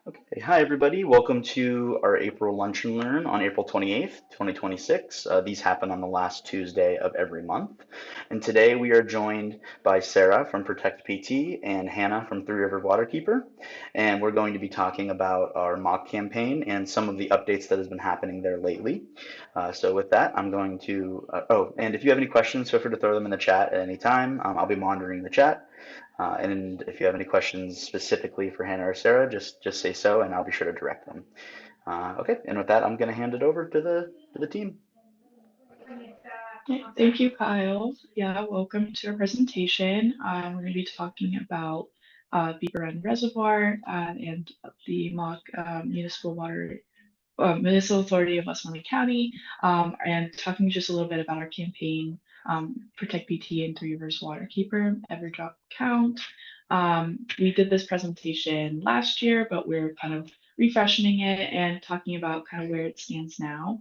Okay. Hi, everybody. Welcome to our April Lunch and Learn on April 28th, 2026. These happen on the last Tuesday of every month. And today we are joined by Sarah from Protect PT and Hannah from Three River Waterkeeper. And we're going to be talking about our mock campaign and some of the updates that has been happening there lately. So with that, I'm going to, and if you have any questions, feel free to throw them in the chat at any time. I'll be monitoring the chat. And if you have any questions specifically for Hannah or Sarah, just say so, and I'll be sure to direct them. Okay, and with that, I'm going to hand it over to the team. Okay, thank you, Kyle. Yeah, welcome to our presentation. We're going to be talking about Beaver Run Reservoir and the mock Municipal Authority of Westmoreland County, and talking just a little bit about our campaign, Protect BT and Three Rivers Waterkeeper, Every Drop Count. We did this presentation last year, but we're kind of refreshing it and talking about kind of where it stands now.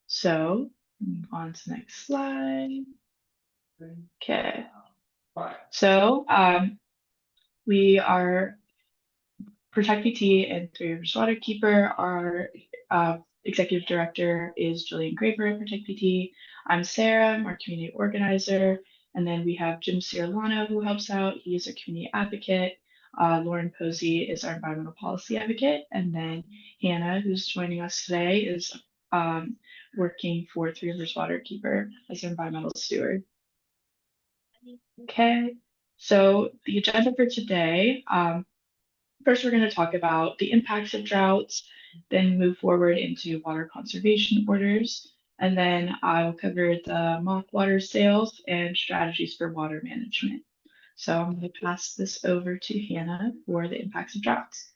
So, move on to the next slide. Okay. So, we are Protect BT and Three Rivers Waterkeeper. Our executive director is Jillian Graver at Protect BT. I'm Sarah, I'm our community organizer. And then we have Jim Ciarlano who helps out. He is a community advocate. Lauren Posey is our environmental policy advocate. And then Hannah, who's joining us today, is working for Three Rivers Waterkeeper as an environmental steward. Okay, so the agenda for today. First, we're going to talk about the impacts of droughts, then move forward into water conservation orders, and then I'll cover the mock water sales and strategies for water management. So I'm going to pass this over to Hannah for the impacts of droughts.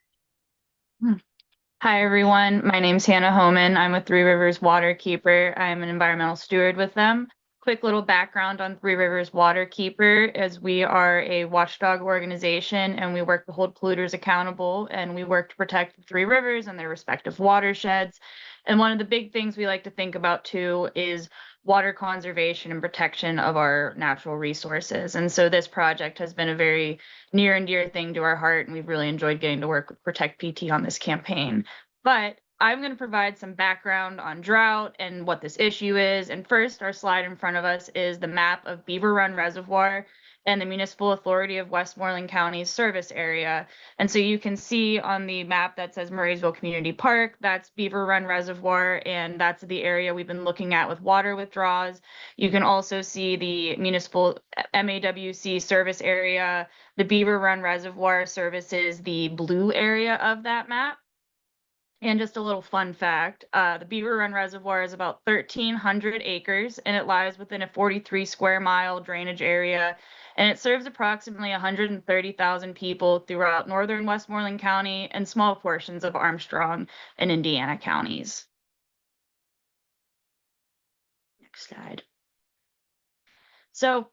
Hi, everyone. My name's Hannah Homan. I'm with Three Rivers Waterkeeper. I'm an environmental steward with them. Quick little background on Three Rivers Waterkeeper as we are a watchdog organization and we work to hold polluters accountable and we work to protect the Three Rivers and their respective watersheds. And one of the big things we like to think about too is water conservation and protection of our natural resources. And so this project has been a very near and dear thing to our heart, and we've really enjoyed getting to work with Protect PT on this campaign. But I'm going to provide some background on drought and what this issue is. And first, our slide in front of us is the map of Beaver Run Reservoir and the Municipal Authority of Westmoreland County's service area. And so you can see on the map that says Murraysville Community Park, that's Beaver Run Reservoir, and that's the area we've been looking at with water withdrawals. You can also see the municipal MAWC service area. The Beaver Run Reservoir services the blue area of that map. And just a little fun fact, the Beaver Run Reservoir is about 1,300 acres, and it lies within a 43 square mile drainage area, and it serves approximately 130,000 people throughout northern Westmoreland County and small portions of Armstrong and Indiana counties. Next slide. So,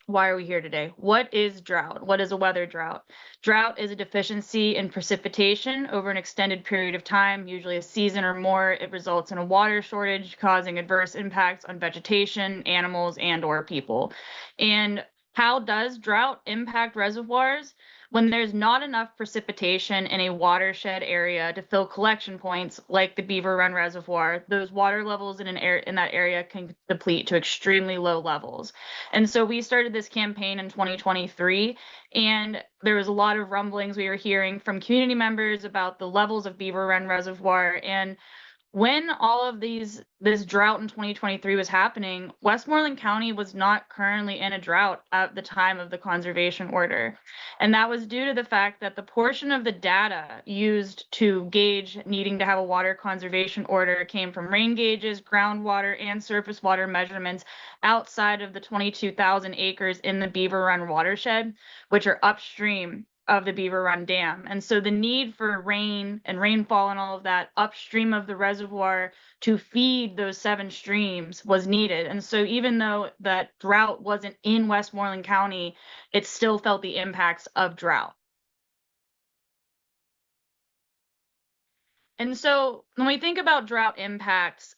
why are we here today? What is drought? What is a weather drought? Drought is a deficiency in precipitation over an extended period of time, usually a season or more. It results in a water shortage, causing adverse impacts on vegetation, animals, and/or people. And how does drought impact reservoirs? When there's not enough precipitation in a watershed area to fill collection points like the Beaver Run Reservoir, those water levels in that area can deplete to extremely low levels. And so we started this campaign in 2023, and there was a lot of rumblings we were hearing from community members about the levels of Beaver Run Reservoir. And when all of this drought in 2023 was happening, Westmoreland County was not currently in a drought at the time of the conservation order. And that was due to the fact that the portion of the data used to gauge needing to have a water conservation order came from rain gauges, groundwater, and surface water measurements outside of the 22,000 acres in the Beaver Run watershed, which are upstream of the Beaver Run Dam. And so the need for rain and rainfall and all of that upstream of the reservoir to feed those 7 streams was needed. And so even though that drought wasn't in Westmoreland County, it still felt the impacts of drought. And so when we think about drought impacts,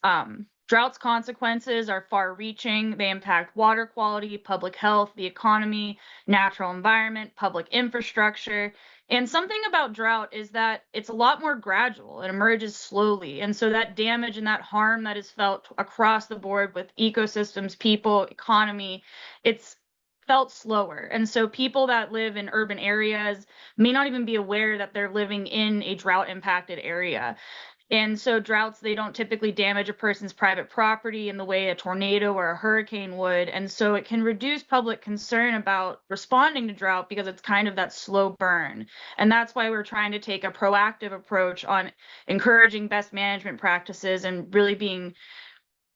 drought's consequences are far-reaching. They impact water quality, public health, the economy, natural environment, public infrastructure, And something about drought is that it's a lot more gradual. It emerges slowly. And so that damage and that harm that is felt across the board with ecosystems, people, economy, it's felt slower. And so people that live in urban areas may not even be aware that they're living in a drought impacted area. And so droughts, they don't typically damage a person's private property in the way a tornado or a hurricane would. And so it can reduce public concern about responding to drought because it's kind of that slow burn. And that's why we're trying to take a proactive approach on encouraging best management practices and really being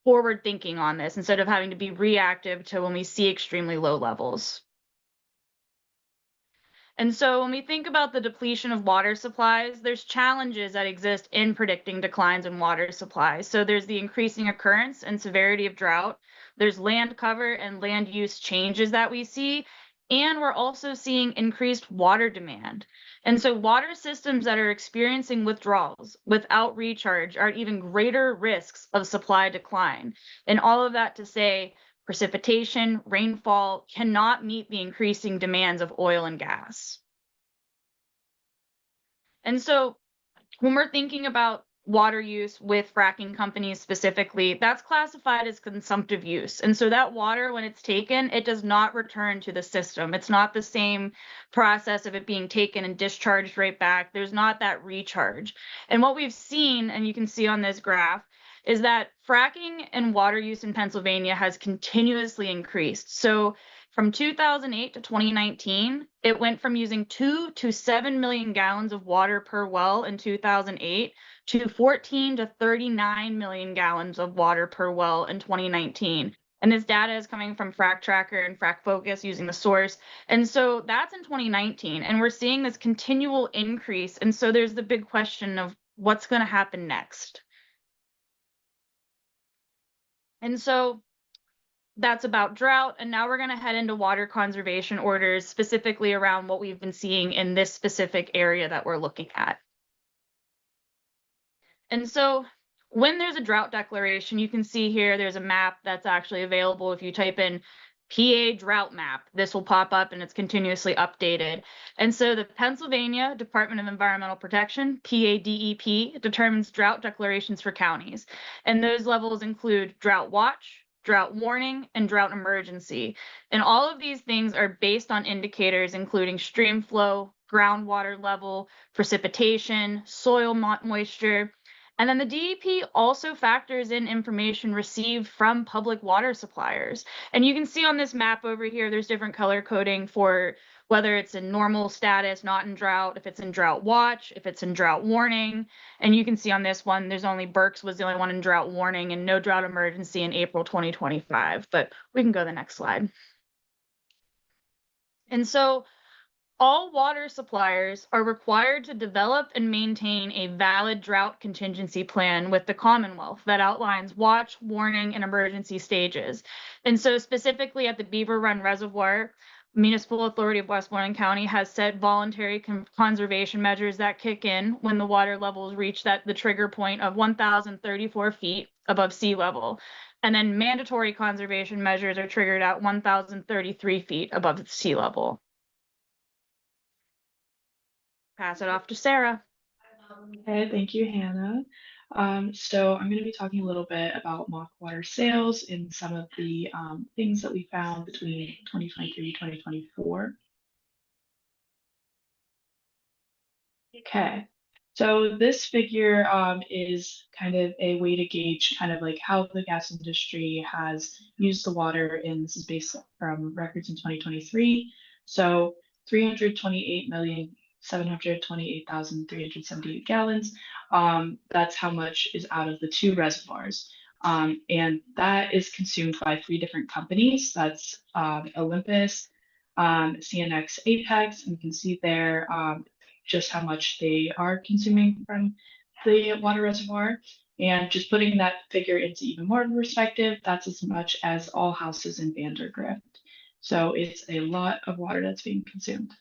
forward thinking on this instead of having to be reactive to when we see extremely low levels. And so when we think about the depletion of water supplies, there's challenges that exist in predicting declines in water supplies. So there's the increasing occurrence and severity of drought. There's land cover and land use changes that we see. And we're also seeing increased water demand. And so water systems that are experiencing withdrawals without recharge are at even greater risks of supply decline. And all of that to say, precipitation, rainfall cannot meet the increasing demands of oil and gas. And so when we're thinking about water use with fracking companies specifically, that's classified as consumptive use. And so that water, when it's taken, it does not return to the system. It's not the same process of it being taken and discharged right back. There's not that recharge. And what we've seen, and you can see on this graph, is that fracking and water use in Pennsylvania has continuously increased. So from 2008 to 2019, it went from using 2 to 7 million gallons of water per well in 2008 to 14 to 39 million gallons of water per well in 2019. And this data is coming from Frac Tracker and Frac Focus using the source. And so that's in 2019. And we're seeing this continual increase. And so there's the big question of what's going to happen next. And so that's about drought. And now we're going to head into water conservation orders, specifically around what we've been seeing in this specific area that we're looking at. And so when there's a drought declaration, you can see here there's a map that's actually available. If you type in PA drought map, this will pop up and it's continuously updated. And so the Pennsylvania Department of Environmental Protection, PADEP, determines drought declarations for counties. And those levels include drought watch, drought warning, and drought emergency. And all of these things are based on indicators including stream flow, groundwater level, precipitation, soil moisture. And then the DEP also factors in information received from public water suppliers. And you can see on this map over here, there's different color coding for whether it's in normal status, not in drought, if it's in drought watch, if it's in drought warning. And you can see on this one, there's only Berks was the only one in drought warning and no drought emergency in April 2025. But we can go to the next slide. And so all water suppliers are required to develop and maintain a valid drought contingency plan with the Commonwealth that outlines watch, warning, and emergency stages. And so specifically at the Beaver Run Reservoir, Municipal Authority of Westmoreland County has set voluntary conservation measures that kick in when the water levels reach the trigger point of 1,034 feet above sea level. And then mandatory conservation measures are triggered at 1,033 feet above sea level. Pass it off to Sarah. Okay, thank you, Hannah. So I'm going to be talking a little bit about MAWC water sales and some of the things that we found between 2023 and 2024. Okay, so this figure is kind of a way to gauge kind of like how the gas industry has used the water, and this is based from records in 2023. So 328,728,378 gallons. That's how much is out of the two reservoirs. And that is consumed by three different companies. That's Olympus, CNX Apex, and you can see there just how much they are consuming from the water reservoir. And just putting that figure into even more perspective, that's as much as all houses in Vandergrift. So it's a lot of water that's being consumed.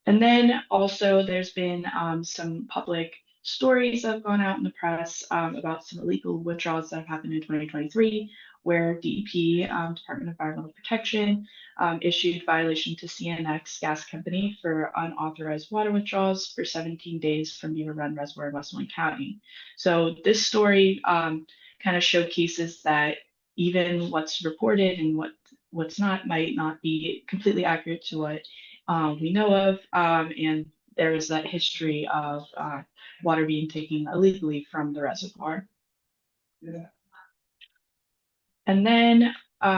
And then also there's been some public stories that have gone out in the press about some illegal withdrawals that have happened in 2023. where DEP, Department of Environmental Protection, issued violation to CNX Gas Company for unauthorized water withdrawals for 17 days from Beaver Run Reservoir in Westmoreland County. So this story kind of showcases that even what's reported and what's not might not be completely accurate to what we know of, and there is that history of water being taken illegally from the reservoir. Yeah. And then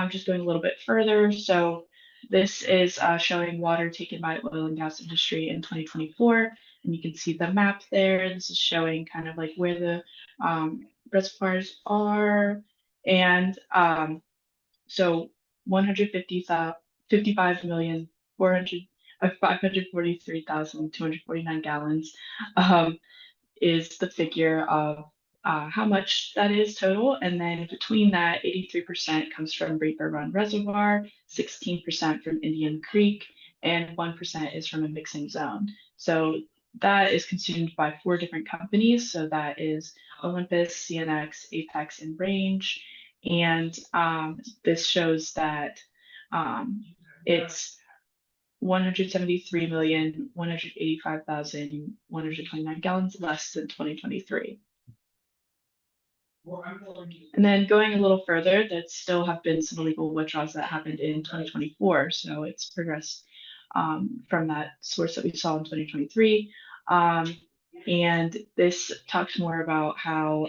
just going a little bit further, so this is showing water taken by oil and gas industry in 2024, and you can see the map there. This is showing kind of like where the reservoirs are, and so 543,249 gallons is the figure of how much that is total. And then between that, 83% comes from Beaver Run Reservoir, 16% from Indian Creek, and 1% is from a mixing zone. So that is consumed by 4 different companies. So that is Olympus, CNX, Apex, and Range. And this shows that it's 173,185,129 gallons less than 2023. And then going a little further, there still have been some illegal withdrawals that happened in 2024. So it's progressed from that source that we saw in 2023. And this talks more about how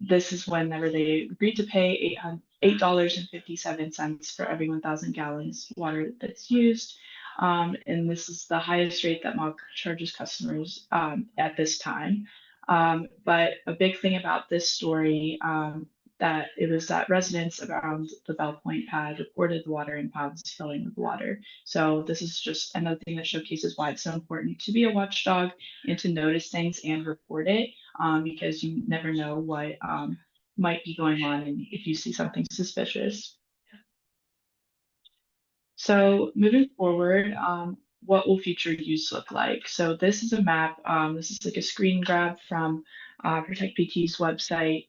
this is whenever they agreed to pay $8.57 for every 1,000 gallons water that's used. And this is the highest rate that MAWC charges customers at this time. But a big thing about this story that it was that residents around the Bell Point pad reported the water impounds filling with water. So this is just another thing that showcases why it's so important to be a watchdog and to notice things and report it, because you never know what might be going on and if you see something suspicious. So moving forward, what will future use look like? So this is a map. This is like a screen grab from Protect PT's website.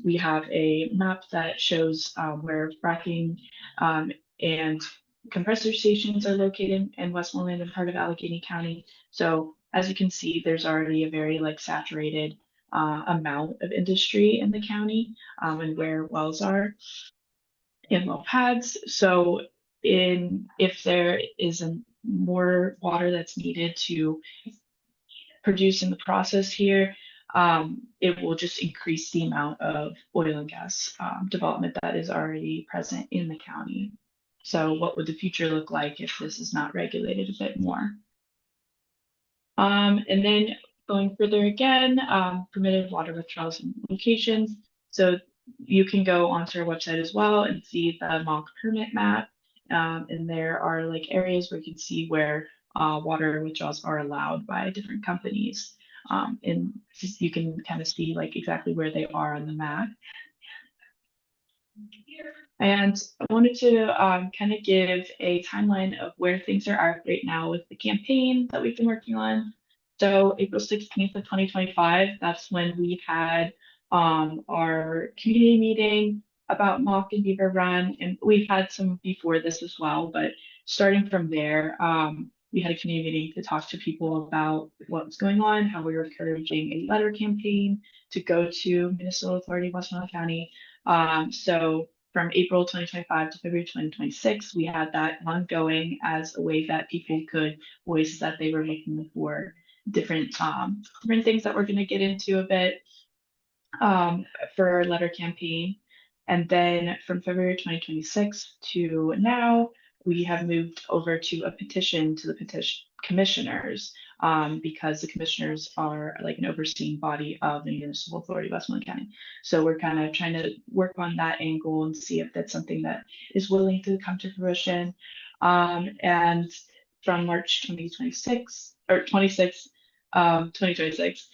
We have a map that shows where fracking and compressor stations are located in Westmoreland and part of Allegheny County. So as you can see, there's already a very like saturated amount of industry in the county and where wells are in well pads. So if there is more water that's needed to produce in the process here, it will just increase the amount of oil and gas development that is already present in the county. So what would the future look like if this is not regulated a bit more? And then going further again, permitted water withdrawals and locations. So you can go onto our website as well and see the MAWC permit map. And there are like areas where you can see where water withdrawals are allowed by different companies. And you can kind of see like exactly where they are on the map. And I wanted to kind of give a timeline of where things are at right now with the campaign that we've been working on. So April 16th of 2025, that's when we had our community meeting about MAWC and Beaver Run. And we've had some before this as well, but starting from there, we had a community meeting to talk to people about what was going on, how we were encouraging a letter campaign to go to Municipal Authority of Westmoreland County. So from April 2025 to February 2026, we had that ongoing as a way that people could voice that they were looking for different things that we're going to get into a bit for our letter campaign. And then from February 2026 to now, we have moved over to a petition to the petition commissioners because the commissioners are like an overseeing body of the Municipal Authority of Westmoreland County. So we're kind of trying to work on that angle and see if that's something that is willing to come to fruition. And from March 2026 or 2026,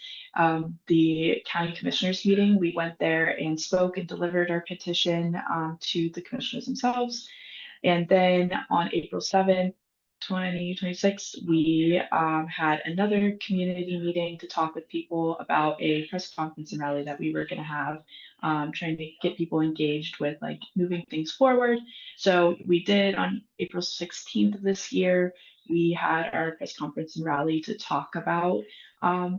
the county commissioners meeting, we went there and spoke and delivered our petition to the commissioners themselves. And then on April 7th, 2026, we had another community meeting to talk with people about a press conference and rally that we were going to have, trying to get people engaged with like moving things forward. So we did on April 16th of this year, we had our press conference and rally to talk about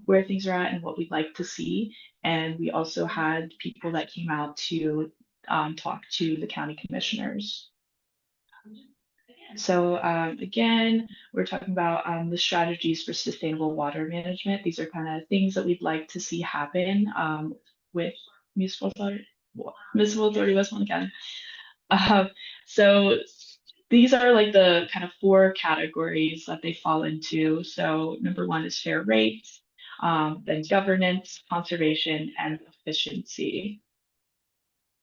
where things are at and what we'd like to see. And we also had people that came out to talk to the county commissioners. So again, we're talking about the strategies for sustainable water management. These are kind of things that we'd like to see happen with Municipal Authority Westmoreland County. So these are like the kind of four categories that they fall into. So number one is fair rates, then governance, conservation, and efficiency.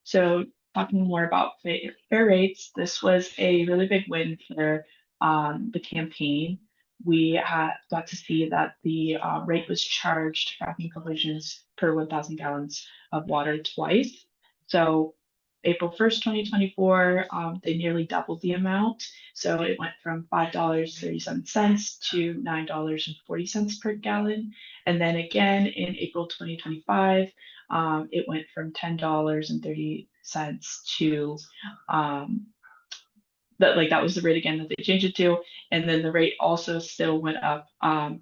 So talking more about fair rates, this was a really big win for the campaign. We got to see that the rate was charged fracking provisions per 1,000 gallons of water twice. So April 1st, 2024, they nearly doubled the amount. So it went from $5.37 to $9.40 per gallon. And then again in April 2025, it went from $10.30 to that was the rate again that they changed it to, and then the rate also still went up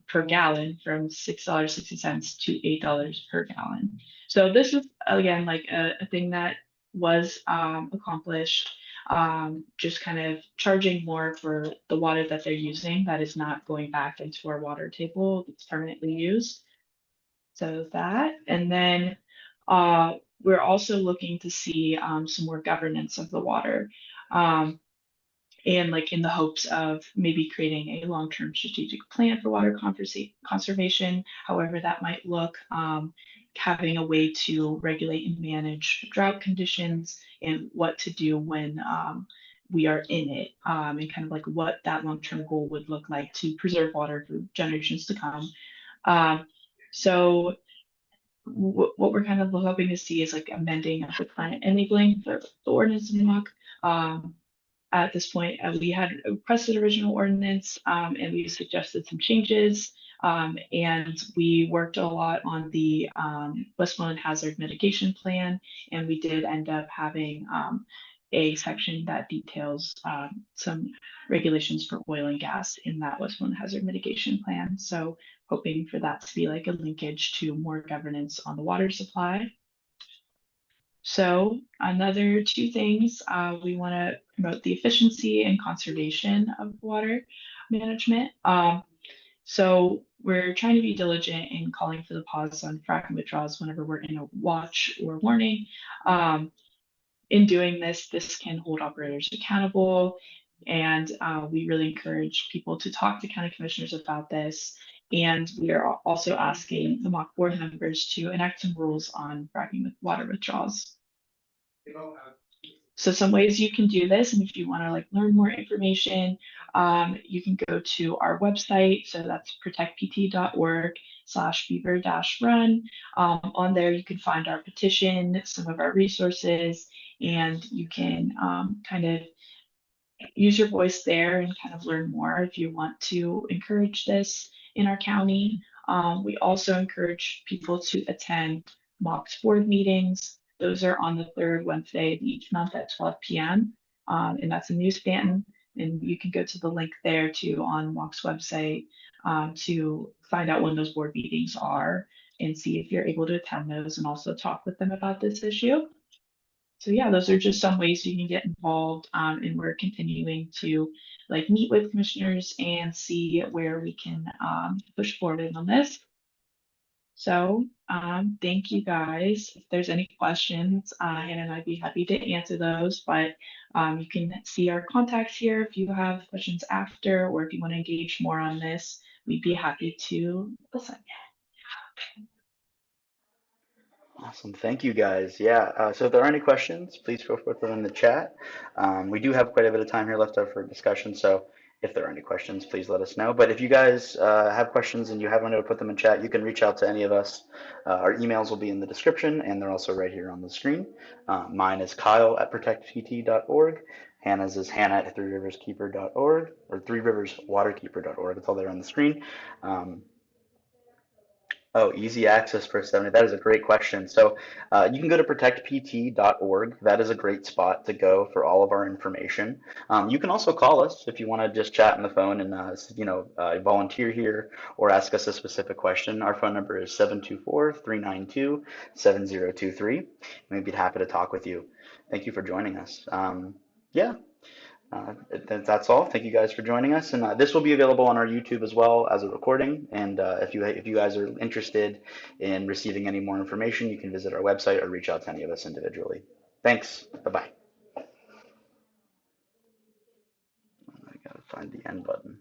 per gallon from $6.60 to $8 per gallon. So this is again like a thing that was accomplished, just kind of charging more for the water that they're using that is not going back into our water table, it's permanently used. So that, and then we're also looking to see some more governance of the water. And like in the hopes of maybe creating a long-term strategic plan for water conservation, however that might look, having a way to regulate and manage drought conditions and what to do when we are in it, and kind of like what that long-term goal would look like to preserve water for generations to come. So what we're kind of hoping to see is like amending of the climate enabling the ordinance in MAWC. At this point, we had requested original ordinance, and we suggested some changes. And we worked a lot on the Westmoreland Hazard Mitigation Plan, and we did end up having a section that details some regulations for oil and gas in that Westmoreland Hazard Mitigation Plan. So hoping for that to be like a linkage to more governance on the water supply. So another two things, we want to promote the efficiency and conservation of water management. So we're trying to be diligent in calling for the pause on fracking withdrawals whenever we're in a watch or warning. In doing this, this can hold operators accountable, and we really encourage people to talk to county commissioners about this. And we are also asking the MAWC board members to enact some rules on fracking with water withdrawals. So some ways you can do this, and if you want to like learn more information, you can go to our website. So that's protectpt.org/beaver-run. On there, you can find our petition, some of our resources, and you can kind of use your voice there and kind of learn more if you want to encourage this in our county. We also encourage people to attend MAWC board meetings. Those are on the third Wednesday of each month at 12 p.m. And that's in New Stanton. And you can go to the link there too on MAWC's website to find out when those board meetings are and see if you're able to attend those and also talk with them about this issue. So yeah, those are just some ways you can get involved, and we're continuing to like meet with commissioners and see where we can push forward on this. So thank you guys. If there's any questions, Hannah and I'd be happy to answer those, but you can see our contacts here if you have questions after, or if you want to engage more on this, we'd be happy to listen. Awesome. Thank you guys. Yeah. So if there are any questions, please feel free to put them in the chat. We do have quite a bit of time here left over for discussion. So if there are any questions, please let us know. But if you guys have questions and you haven't to put them in chat, you can reach out to any of us. Our emails will be in the description, and they're also right here on the screen. Mine is kyle@protectpt.org. Hannah's is Hannah at threeriverskeeper.org or threeriverswaterkeeper.org. It's all there on the screen. Um, Oh, easy access for 70. That is a great question. So you can go to protectpt.org. That is a great spot to go for all of our information. You can also call us if you want to just chat on the phone and volunteer here or ask us a specific question. Our phone number is 724-392-7023. We'd be happy to talk with you. Thank you for joining us. Yeah. That's all. Thank you guys for joining us, and this will be available on our YouTube as well as a recording. And if you guys are interested in receiving any more information, you can visit our website or reach out to any of us individually. Thanks. Bye bye. I gotta find the end button.